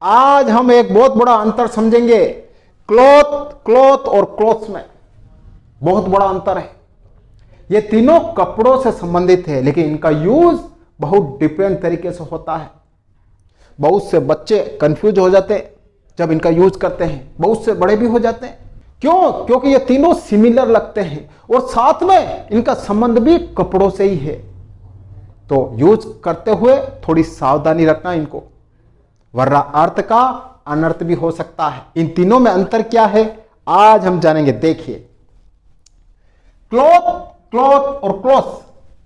आज हम एक बहुत बड़ा अंतर समझेंगे क्लॉथ और क्लॉथ्स में बहुत बड़ा अंतर है। ये तीनों कपड़ों से संबंधित है, लेकिन इनका यूज बहुत डिफरेंट तरीके से होता है। बहुत से बच्चे कंफ्यूज हो जाते हैं जब इनका यूज करते हैं, बहुत से बड़े भी हो जाते हैं। क्यों? क्योंकि ये तीनों सिमिलर लगते हैं और साथ में इनका संबंध भी कपड़ों से ही है। तो यूज करते हुए थोड़ी सावधानी रखना इनको, वरना अर्थ का अनर्थ भी हो सकता है। इन तीनों में अंतर क्या है आज हम जानेंगे। देखिए, क्लॉथ और क्लॉथ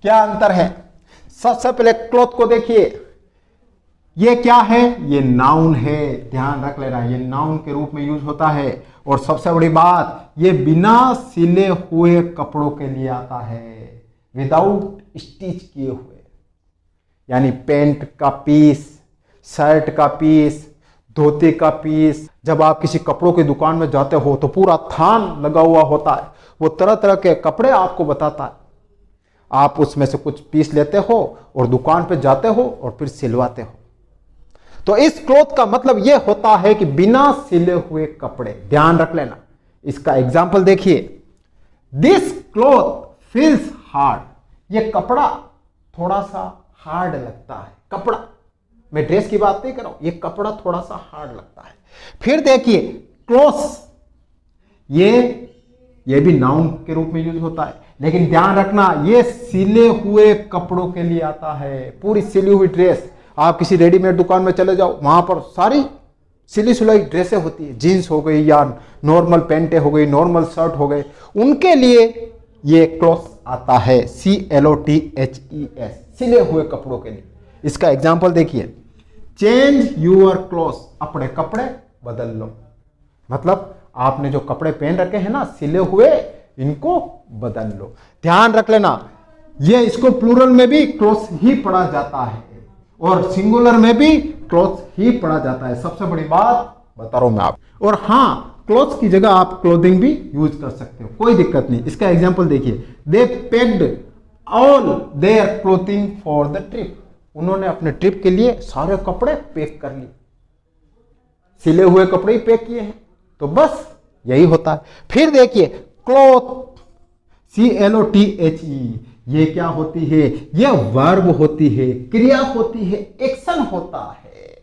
क्या अंतर है। सबसे पहले क्लॉथ को देखिए, ये क्या है? ये नाउन है, ध्यान रख लेना, ये नाउन के रूप में यूज होता है। और सबसे बड़ी बात, ये बिना सिले हुए कपड़ों के लिए आता है, विदाउट स्टिच किए हुए। यानी पैंट का पीस, शर्ट का पीस, धोती का पीस। जब आप किसी कपड़ों की दुकान में जाते हो तो पूरा थान लगा हुआ होता है, वो तरह तरह के कपड़े आपको बताता है। आप उसमें से कुछ पीस लेते हो और दुकान पे जाते हो और फिर सिलवाते हो। तो इस क्लॉथ का मतलब यह होता है कि बिना सिले हुए कपड़े। ध्यान रख लेना। इसका एग्जाम्पल देखिए, दिस क्लॉथ फील्स हार्ड। यह कपड़ा थोड़ा सा हार्ड लगता है। कपड़ा, मैं ड्रेस की बात नहीं कर रहा हूं, यह कपड़ा थोड़ा सा हार्ड लगता है। फिर देखिए क्लॉथ्स, ये भी नाउन के रूप में यूज होता है, लेकिन ध्यान रखना ये सिले हुए कपड़ों के लिए आता है। पूरी सिली हुई ड्रेस, आप किसी रेडीमेड दुकान में चले जाओ, वहां पर सारी सिली सुलाई ड्रेसें होती है, जीन्स हो गई या नॉर्मल पैंटें हो गई, नॉर्मल शर्ट हो गए, उनके लिए ये क्लॉथ आता है, CLOTHES, सिले हुए कपड़ों के लिए। इसका एग्जाम्पल देखिए, चेंज यूर क्लॉथ, अपने कपड़े बदल लो। मतलब आपने जो कपड़े पहन रखे हैं ना सिले हुए, इनको बदल लो। ध्यान रख लेना, ये इसको प्लूरल में भी क्लॉथ ही पढ़ा जाता है और सिंगुलर में भी क्लॉथ ही पढ़ा जाता है। सबसे बड़ी बात बता रहा हूं मैं आप। और हाँ, क्लॉथ की जगह आप क्लोथिंग भी यूज कर सकते हो, कोई दिक्कत नहीं। इसका एग्जांपल देखिए, they packed all their clothing for the trip. उन्होंने अपने ट्रिप के लिए सारे कपड़े पैक कर लिए, सिले हुए कपड़े ही पैक किए हैं। तो बस यही होता है। फिर देखिए क्लॉथ, CLOTHE, ये क्या होती है? ये वर्ब होती है, क्रिया होती है, एक्शन होता है।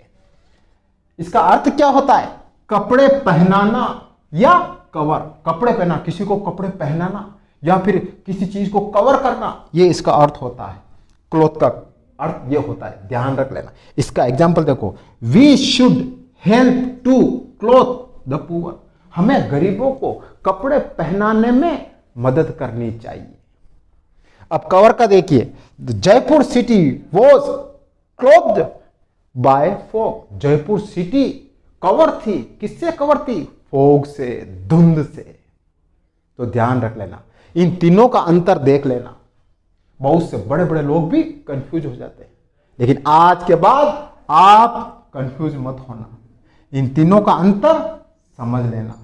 इसका अर्थ क्या होता है? कपड़े पहनाना या कवर। कपड़े पहना, किसी को कपड़े पहनाना या फिर किसी चीज को कवर करना, ये इसका अर्थ होता है। क्लॉथ का अर्थ ये होता है, ध्यान रख लेना। इसका एग्जाम्पल देखो, we should help to cloth the poor. हमें गरीबों को कपड़े पहनाने में मदद करनी चाहिए। अब कवर का देखिए, Jaipur city was clothed by fog. Jaipur city cover थी, किससे कवर थी? फॉग से, धुंध से। तो ध्यान रख लेना, इन तीनों का अंतर देख लेना। बहुत से बड़े बड़े लोग भी कंफ्यूज हो जाते हैं, लेकिन आज के बाद आप कंफ्यूज मत होना, इन तीनों का अंतर समझ लेना।